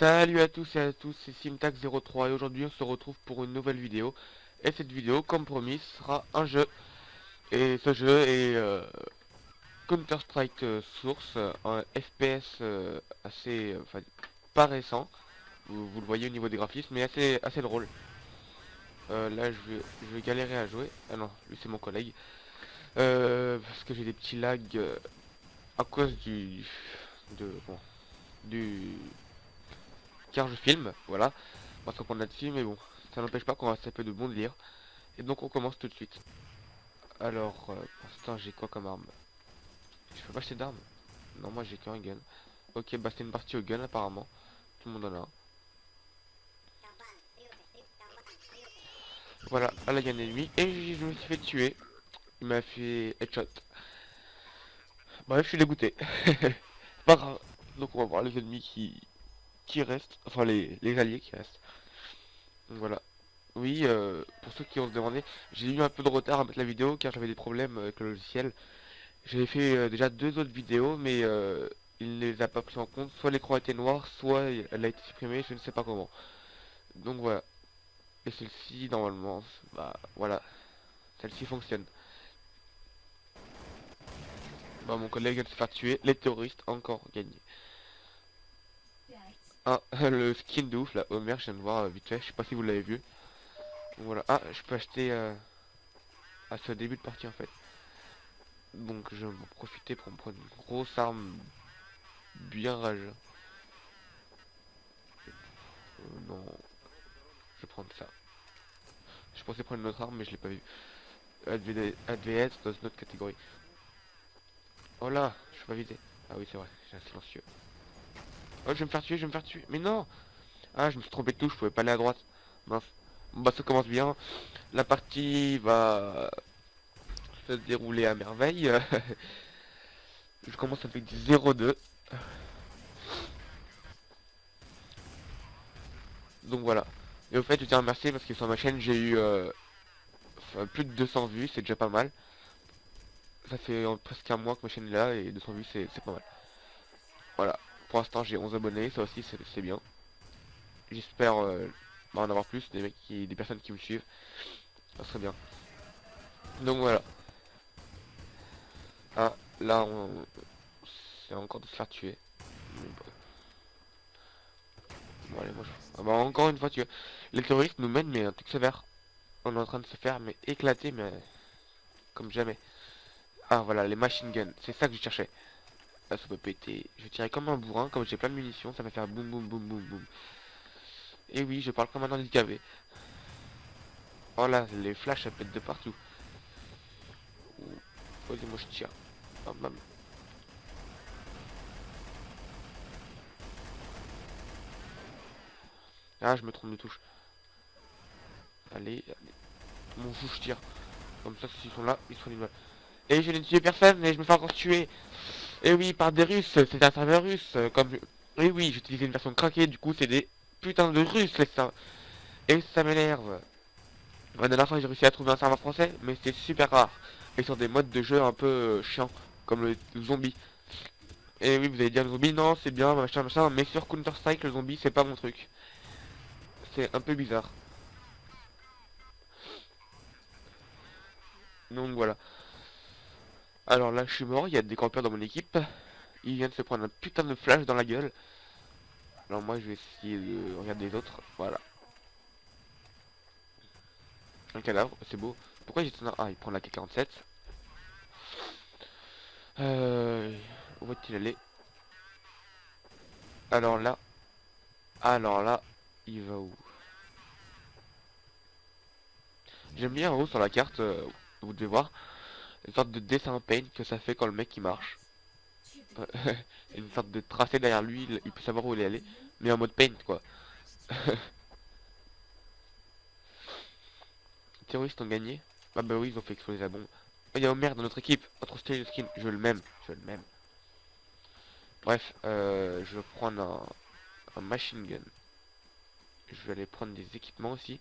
Salut à tous et à tous, c'est Simtax03 et aujourd'hui on se retrouve pour une nouvelle vidéo. Et cette vidéo, comme promis, sera un jeu. Et ce jeu est Counter-Strike Source, un FPS assez, enfin, pas récent. Vous le voyez au niveau des graphismes, mais assez drôle. Là, je vais galérer à jouer. Ah non, lui c'est mon collègue. Parce que j'ai des petits lags à cause bon, du car je filme, voilà. On va se reprendre là-dessus, mais bon, ça n'empêche pas qu'on va se taper de bon délire. Et donc on commence tout de suite. Alors, pour l'instant j'ai quoi comme arme? Je peux pas acheter d'armes? Non, moi j'ai qu'un gun. Ok, bah c'est une partie au gun apparemment. Tout le monde en a un. Voilà, là il y a un ennemi. Et je me suis fait tuer. Il m'a fait headshot. Bref, je suis dégoûté. Pas grave. Donc on va voir les ennemis qui restent. Enfin les alliés qui restent. Donc voilà. Oui, pour ceux qui ont se demandé, j'ai eu un peu de retard à mettre la vidéo car j'avais des problèmes avec le logiciel. J'avais fait déjà deux autres vidéos, mais il ne les a pas pris en compte. Soit l'écran était noir, soit elle a été supprimée, je ne sais pas comment. Donc voilà. Et celle-ci, normalement, bah voilà, celle-ci fonctionne. Bah mon collègue vient de se faire tuer, les terroristes ont encore gagné. Ah, le skin de ouf là, Homer, je viens de voir vite fait, je sais pas si vous l'avez vu. Donc voilà, ah, je peux acheter à ce début de partie en fait. Donc je vais en profiter pour me prendre une grosse arme bien rage. Non, je vais prendre ça. Je pensais prendre une autre arme mais je l'ai pas vu. Elle devait être dans une autre catégorie. Oh là, je suis pas viser. Ah oui c'est vrai, j'ai un silencieux. Oh je vais me faire tuer, je vais me faire tuer. Mais non. Ah je me suis trompé de touche, je pouvais pas aller à droite. Mince. Bon, bah ça commence bien. La partie va se dérouler à merveille. Je commence avec du 0-2. Donc voilà. Et au fait je tiens à remercier parce que sur ma chaîne j'ai eu enfin, plus de 200 vues, c'est déjà pas mal. Ça fait presque un mois que ma chaîne est là et 200 vues c'est pas mal. Voilà. Pour l'instant j'ai 11 abonnés, ça aussi c'est bien. J'espère en avoir plus, des personnes qui me suivent. Ça serait bien. Donc voilà. Ah, là c'est encore de se faire tuer. Bon allez, moi je... Ah bah encore une fois les terroristes nous mènent mais un truc sévère. On est en train de se faire mais éclater mais comme jamais. Ah voilà, les machine guns, c'est ça que je cherchais. Là ça peut péter. Je vais tirer comme un bourrin, comme j'ai plein de munitions, ça va faire boum boum boum boum boum. Et oui, je parle comme un handicapé. Oh là, les flashs ça pète de partout. Vas-y, moi je tire. Bam, bam. Ah, je me trompe de touche. Allez, allez. Mon fou, je tire. Comme ça, s'ils sont là, ils sont libres. Et je n'ai tué personne et je me fais encore tuer. Et oui, par des Russes, c'est un serveur russe. Comme... Et oui, j'utilisais une version craquée, du coup, c'est des putains de Russes, les ça. Et ça m'énerve. La dernière fois, j'ai réussi à trouver un serveur français, mais c'est super rare. Et sur des modes de jeu un peu chiants, comme le zombie. Et oui, vous allez dire le zombie, non, c'est bien, machin, machin, mais sur Counter-Strike, le zombie, c'est pas mon truc. C'est un peu bizarre. Donc voilà. Alors là, je suis mort, il y a des campeurs dans mon équipe. Il vient de se prendre un putain de flash dans la gueule. Alors moi, je vais essayer de regarder les autres. Voilà. Un cadavre, c'est beau. Pourquoi j'ai ton... Ah, il prend la K-47. Euh... Où va-t-il aller? Alors là... Alors là... Il va où? J'aime bien en haut sur la carte, vous devez voir, une sorte de dessin paint que ça fait quand le mec il marche. Une sorte de tracé derrière lui, il peut savoir où il est allé. Mais en mode paint quoi. Les terroristes ont gagné. Ah bah oui, ils ont fait exploser la bombe. Oh, il y a Homer dans notre équipe. Oh, trop stylé le skin. Je veux le même. Je veux le même. Bref, je vais prendre un machine gun. Je vais aller prendre des équipements aussi.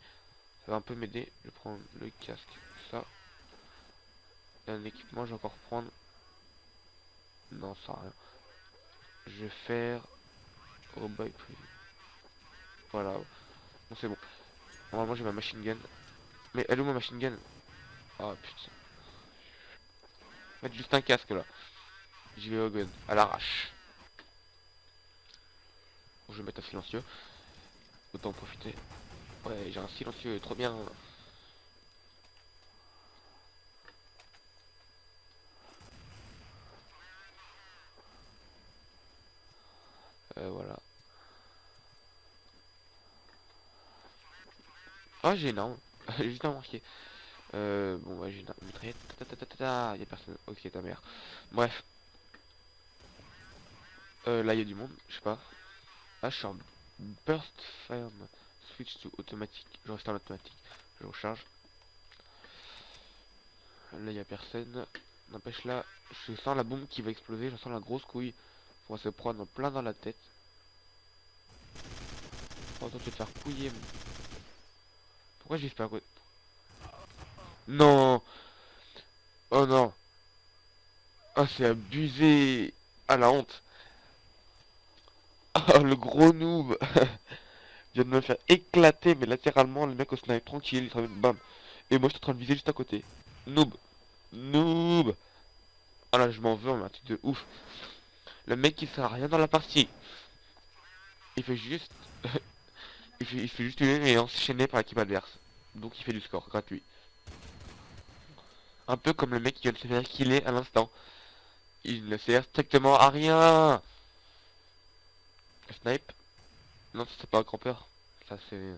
Ça va un peu m'aider. Je prends le casque. Ça. Et un équipement, je vais encore prendre. Non, ça sert à rien. Je vais faire. Oh boy, prévu. Voilà. Bon, c'est bon. Normalement, j'ai ma machine gun. Mais elle est où ma machine gun? Oh putain. Mettre juste un casque là. J'y vais au gun. À l'arrache. Bon, je vais mettre un silencieux. Autant en profiter. Ouais, j'ai un silencieux, trop bien. Voilà. Oh, j'ai une arme. J'ai juste à marquer. Bon, ouais, j'ai une mitraillette. Y'a personne. Ok, ta mère. Bref. Là, il y a du monde. Je sais pas. Ah, je suis en burst fire. Switch to automatique. Je reste en automatique. Je recharge. Là, il y a personne. N'empêche, là, je sens la bombe qui va exploser. Je sens la grosse couille. On va se prendre plein dans la tête. Oh, toi, tu vas te faire pouiller. Pourquoi j'espère que... Non. Oh non. Ah, c'est abusé. Ah, la honte. Oh, le gros noob. Vient de me faire éclater, mais latéralement, le mec au snipe tranquille, il se ramène, bam. Et moi, je suis en train de viser juste à côté. Noob. Noob. Ah là, je m'en veux, mais un truc de ouf. Le mec, qui sert à rien dans la partie. Il fait juste... il fait juste une et enchaîné par l'équipe adverse. Donc, il fait du score, gratuit. Un peu comme le mec qui vient de se faire killer à l'instant. Il ne sert strictement à rien. Snipe. Non, ça, c'est pas un campeur. Ça, c'est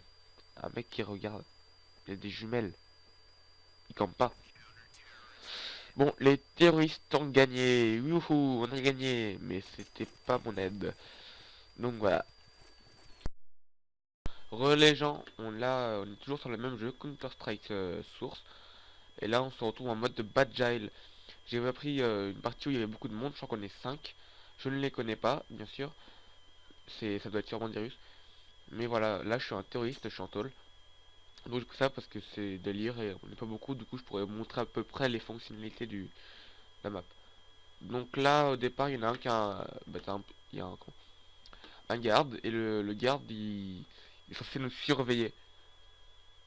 un mec qui regarde. Il y a des jumelles. Il campe pas. Bon, les terroristes ont gagné. Youhou, on a gagné. Mais c'était pas mon aide. Donc voilà. Les gens, on est toujours sur le même jeu, Counter-Strike Source. Et là, on se retrouve en mode de Bad-Gile. J'ai appris une partie où il y avait beaucoup de monde, je crois qu'on est 5. Je ne les connais pas, bien sûr. Ça doit être sûrement des Russes. Mais voilà, là je suis un terroriste, je suis en tôle. Donc du coup ça parce que c'est délire et on n'est pas beaucoup, du coup je pourrais vous montrer à peu près les fonctionnalités de la map. Donc là au départ il y en a un qui a bah, il y a un garde et le garde il est censé nous surveiller.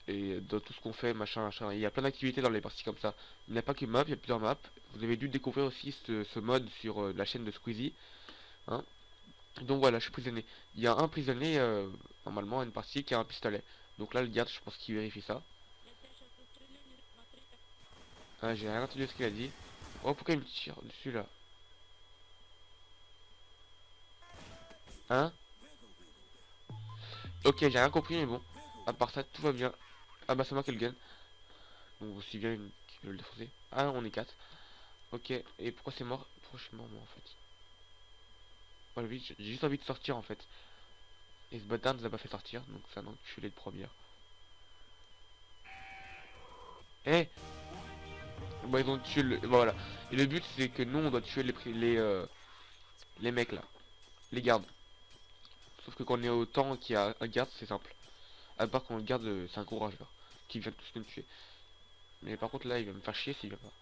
Et dans tout ce qu'on fait, machin, machin. Il y a plein d'activités dans les parties comme ça. Il n'y a pas que map, il y a plusieurs maps. Vous avez dû découvrir aussi ce mode sur la chaîne de Squeezie. Hein. Donc voilà, je suis prisonnier. Il y a un prisonnier, normalement, à une partie qui a un pistolet. Donc là, le garde, je pense qu'il vérifie ça. Ah, j'ai rien entendu ce qu'il a dit. Oh, pourquoi il me tire dessus là? Hein? Ok, j'ai rien compris, mais bon. À part ça, tout va bien. Ah bah, c'est moi qui ai le gun. Donc aussi bien qui veut le défoncer. Ah, on est 4. Ok, et pourquoi c'est mort? Pourquoi je suis mort, moi, en fait? Voilà, j'ai juste envie de sortir, en fait. Et ce bâtard nous a pas fait sortir, donc ça, non, je suis les de première. Eh! Bon, ils ont tué le... bon, voilà. Et le but, c'est que nous, on doit tuer les mecs, là. Les gardes. Sauf que quand on est au temps qu'il y a un garde, c'est simple. À part quand le garde, c'est un gros rageur. Qui vient tous nous tuer. Mais par contre, là, il va me faire chier s'il vient pas.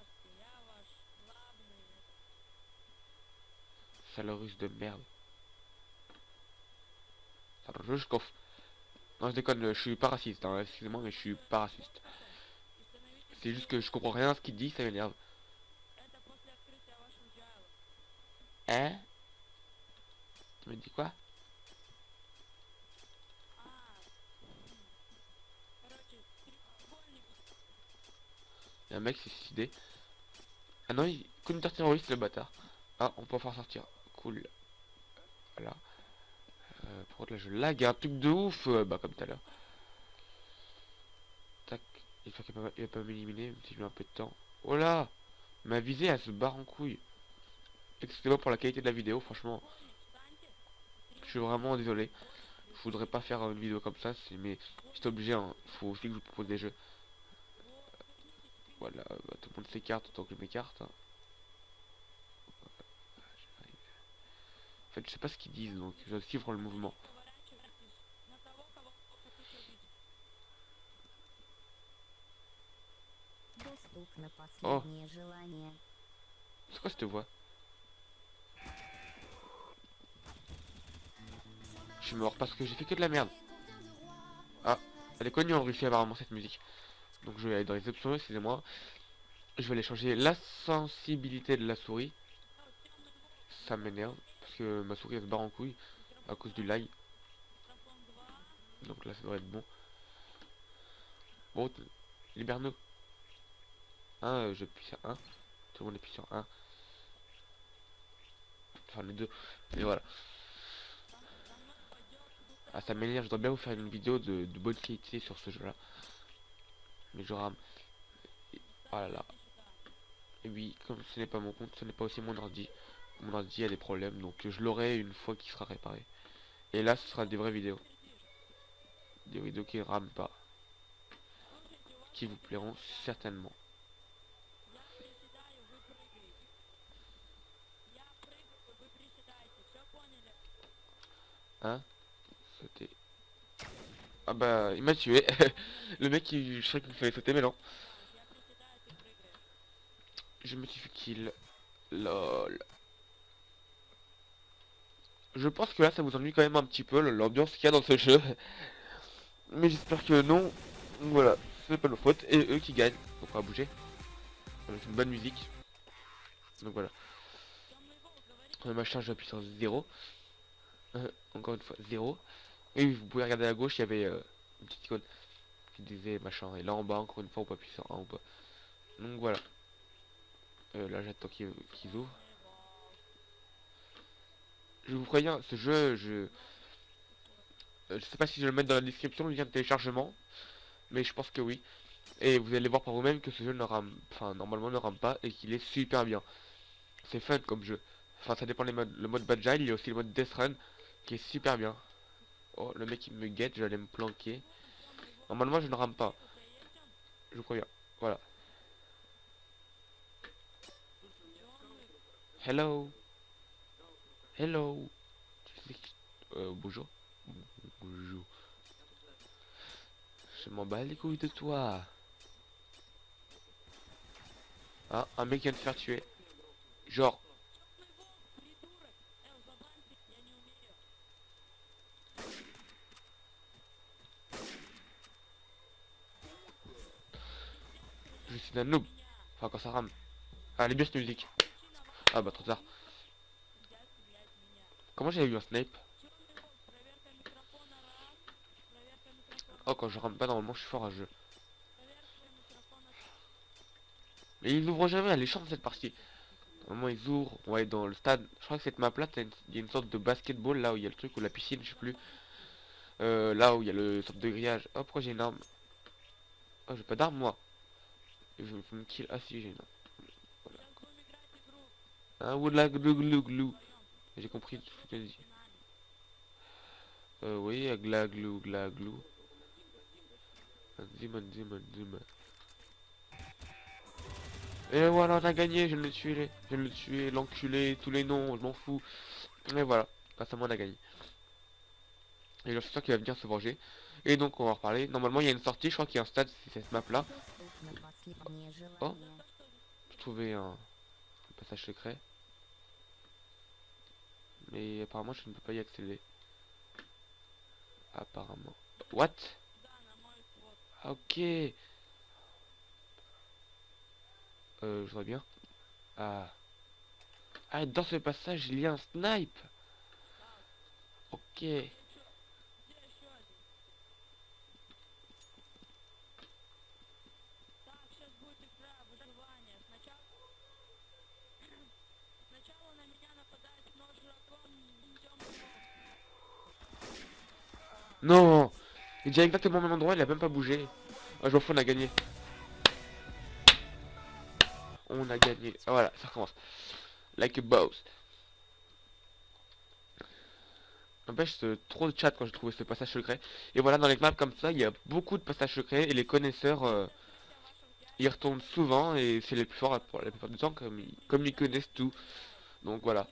Sale russe de merde. Ça va, je coffre. Non, je déconne, je suis pas raciste, hein. Excusez-moi, mais je suis pas raciste. C'est juste que je comprends rien à ce qu'il dit, ça m'énerve. Hein? Tu me dis quoi? Il y a un mec qui s'est suicidé. Ah non, il... Counter terroriste le bâtard. Ah, on peut en faire sortir. Cool. Voilà. Par contre là je lag un truc de ouf. Bah comme tout à l'heure. Tac. Il va pas m'éliminer, même si je mets un peu de temps. Oh là! Ma visée elle se barre en couille. Excusez-moi pour la qualité de la vidéo, franchement. Je suis vraiment désolé. Je voudrais pas faire une vidéo comme ça, mais c'est obligé, hein. Faut aussi que je vous propose des jeux. Voilà, bah, tout le monde s'écarte autant que je m'écarte. Hein. En fait, je sais pas ce qu'ils disent, donc je dois suivre le mouvement. Oh, c'est quoi cette voix? Je suis mort parce que j'ai fait que de la merde. Ah, elle est connue en Russie apparemment cette musique. Donc je vais aller dans les options, excusez-moi. Je vais aller changer la sensibilité de la souris. Ça m'énerve, parce que ma souris elle se barre en couille à cause du lag. Donc là ça devrait être bon. Bon, libère-nous. Hein, je appuie sur 1. Tout le monde appuie sur 1. Enfin les deux. Mais voilà. Ah ça m'énerve, je dois bien vous faire une vidéo de bonne qualité sur ce jeu là. Mais je rame. Oh là là. Et oui, comme ce n'est pas mon compte, ce n'est pas aussi mon ordi. Mon ordi a des problèmes, donc je l'aurai une fois qu'il sera réparé. Et là ce sera des vraies vidéos. Des vidéos qui ne rament pas. Qui vous plairont certainement. Hein? Sauter. Ah bah il m'a tué. Le mec je savais qu'il fallait sauter mais non. Je me suis fait kill. Lol. Je pense que là ça vous ennuie quand même un petit peu l'ambiance qu'il y a dans ce jeu. Mais j'espère que non. Donc voilà, c'est pas nos fautes. Et eux qui gagnent. Donc on va bouger. Avec une bonne musique. Donc voilà. Ma charge j'appuie sur 0. Encore une fois 0. Et oui, vous pouvez regarder à gauche, il y avait une petite icône qui disait machin. Et là en bas, encore une fois, on peut appuyer sur 1 ou pas. Donc voilà. Là j'attends qu'ils ouvrent. Je vous préviens, ce jeu, je sais pas si je vais le mettre dans la description, le lien de téléchargement. Mais je pense que oui. Et vous allez voir par vous-même que ce jeu ne rame, enfin normalement ne rame pas et qu'il est super bien. C'est fun comme jeu. Enfin ça dépend des modes. Le mode Bad il y a aussi le mode Death Run qui est super bien. Oh le mec il me guette, j'allais me planquer. Normalement je ne rame pas. Je vous préviens. Voilà. Hello. Hello. Bonjour. Bonjour. Je m'en bats les couilles de toi. Ah, un mec vient de se faire tuer. Genre. Je suis un noob. Enfin quand ça rame. Ah elle est bien cette musique. Ah bah trop tard. Comment j'avais eu un snipe? Oh quand je rame pas normalement je suis fort à jeu. Mais ils n'ouvrent jamais, elle est chiante cette partie. Normalement ils ouvrent, on va être dans le stade. Je crois que cette map là, il y a une sorte de basketball là où il y a le truc ou la piscine, je sais plus. Là où il y a le sorte de grillage. Oh pourquoi j'ai une arme? Oh j'ai pas d'arme moi. Je me kill. Ah si j'ai une arme. Ah oula glou glou glou. J'ai compris tout ce que tu as dit. Oui, gla glou gla glou. Zima. Et voilà, on a gagné, je viens de le tuer, je viens de le tuer, l'enculé, tous les noms, je m'en fous. Et voilà, grâce à moi on a gagné. Et je suis sûr qu'il va venir se venger. Et donc on va en reparler. Normalement il y a une sortie, je crois qu'il y a un stade, c'est cette map là. Oh, j'ai trouvé un passage secret. Mais apparemment je ne peux pas y accéder. Apparemment. What? Ok. Je voudrais bien. Ah. Ah, dans ce passage il y a un snipe. Ok. Non. Il est déjà exactement au même endroit, il a même pas bougé. Ah, je m'en fous, on a gagné. On a gagné. Ah, voilà, ça recommence. Like a boss. N'empêche, trop de chat quand j'ai trouvé ce passage secret. Et voilà, dans les maps comme ça, il y a beaucoup de passages secrets. Et les connaisseurs, ils retournent souvent. Et c'est les plus forts pour la plupart du temps, comme ils connaissent tout. Donc voilà.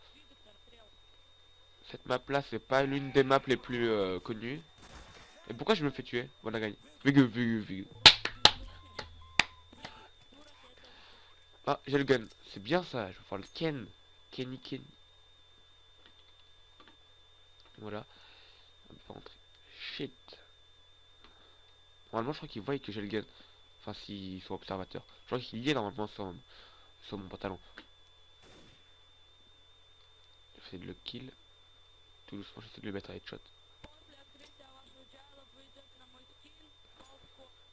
Cette map là, c'est pas l'une des maps les plus connues. Et pourquoi je me fais tuer? Bon, on a gagné. Vigu. Ah, j'ai le gun. C'est bien ça. Je vais faire le Ken. Kenny. Voilà. On peut pas rentrer. Shit. Normalement, je crois qu'ils voient que j'ai le gun. Enfin, s'ils sont observateurs. Je crois qu'il y est normalement sur mon pantalon. J'essaie de le kill. Tout doucement, j'essaie de le mettre à headshot.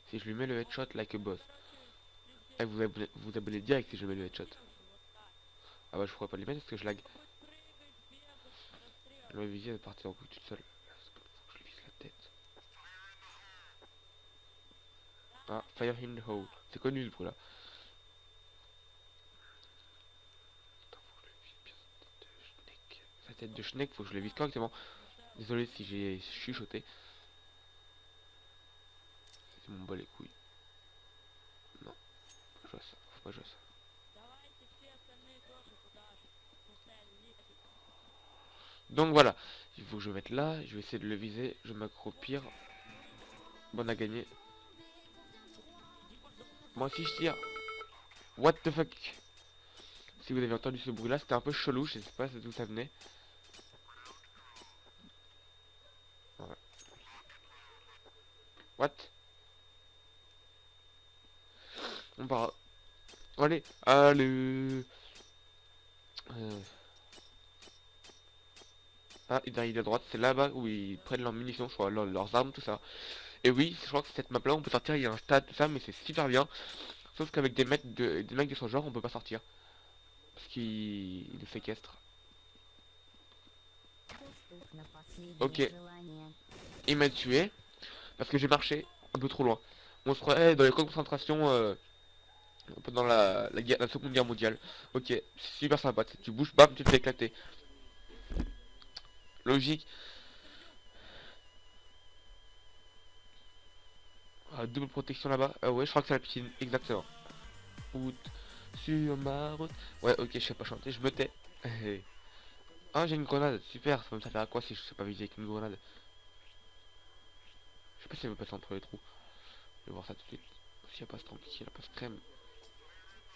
Si je lui mets le headshot like a boss. Et vous abonnez direct si je mets le headshot. Ah bah je pourrais pas les mettre parce que je lag. Je vais viser de partir en coup toute seule. Faut que je lui vise la tête. Ah, fire in the hole. C'est connu ce bruit là. Attends, faut que je le vise bien sa tête de schneck. Sa tête de schneck, faut que je le vise correctement. Désolé si j'ai chuchoté. C'est mon bol les couilles. Non, faut pas jouer à ça, faut pas jouer à ça. Donc voilà, il faut que je mette là, je vais essayer de le viser, je vais m'accroupir. Bon, on a gagné. Moi aussi je tire. What the fuck? Si vous avez entendu ce bruit là, c'était un peu chelou, je sais pas d'où ça venait. Voilà. What? On part. Allez, allez. Ah, il arrive à droite, c'est là-bas où ils prennent leurs munitions, je crois, leurs armes, tout ça. Et oui, je crois que cette map là, on peut sortir, il y a un stade, tout ça, mais c'est super bien. Sauf qu'avec des mecs de son genre, on peut pas sortir. Parce qu'ils nous séquestrent. Ok. Il m'a tué. Parce que j'ai marché un peu trop loin. On se croirait dans les camps de concentration pendant la Seconde Guerre mondiale. Ok, c'est super sympa. Tu bouges, bam, tu te fais éclater. Logique. Ah, double protection là-bas. Ah ouais, je crois que c'est la piscine. Exactement. Route sur ma route. Ouais, ok, je sais pas chanter, je me tais. Ah, j'ai une grenade. Super, ça me servir à quoi si je sais pas viser avec une grenade? Je sais pas si elle veut passer entre les trous. Je vais voir ça tout de suite. Si elle passe tant pis, elle passe crème.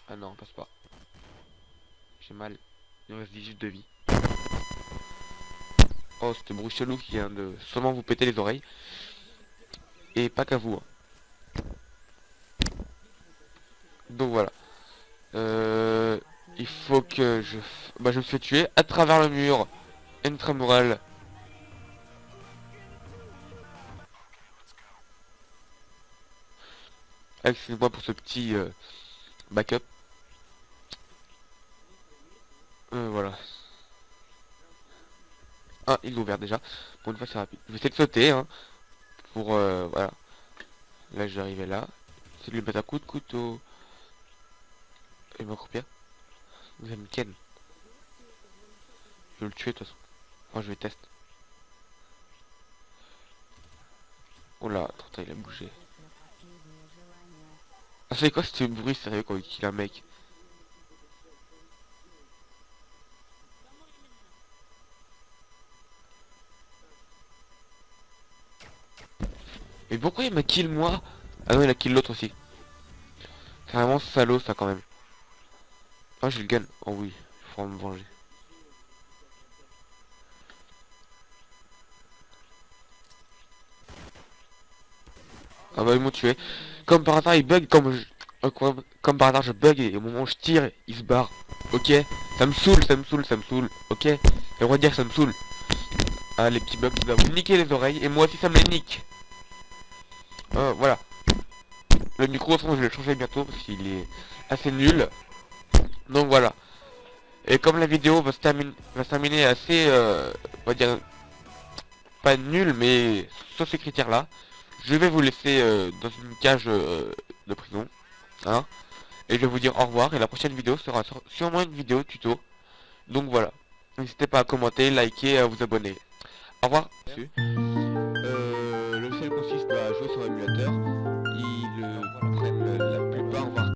Ah non, elle passe pas. J'ai mal. Il me reste 18 de vie. Oh, c'était bruit chelou qui vient de seulement vous péter les oreilles. Et pas qu'à vous. Hein. Donc voilà. Il faut que je... Bah je me fais tuer à travers le mur. Intramural. Excusez-moi pour ce petit backup. Voilà. Ah, il est ouvert déjà. Pour une fois c'est rapide. Je vais essayer de sauter hein. Pour voilà. Là je vais arriver là. C'est de lui mettre un coup de couteau. Et m'accroupir. Vous allez me ken. Je vais le tuer de toute façon. Enfin je vais tester. Oh là, attends, il a bougé. Ah c'est quoi ce bruit sérieux quand il kill un mec? Mais pourquoi il m'a kill moi? Ah non il a kill l'autre aussi. C'est vraiment salaud ça quand même. Ah j'ai le gun. Oh oui, il faut me venger. Ah bah ils m'ont tué. Comme par hasard il bug comme par hasard je bug et au moment où je tire il se barre. Ok. Ça me saoule, ça me saoule, ça me saoule. Ok. Et on va dire que ça me saoule. Ah les petits bugs qui doivent vous niquer les oreilles et moi aussi ça me les nique. Voilà. Le micro je vais le changer bientôt parce qu'il est assez nul. Donc voilà. Et comme la vidéo va se terminer assez on va dire pas nul mais sur ces critères là, je vais vous laisser dans une cage de prison. Hein. Et je vais vous dire au revoir et la prochaine vidéo sera sûrement une vidéo tuto. Donc voilà. N'hésitez pas à commenter, liker et à vous abonner. Au revoir. Le logiciel consiste à jouer sur un émulateur.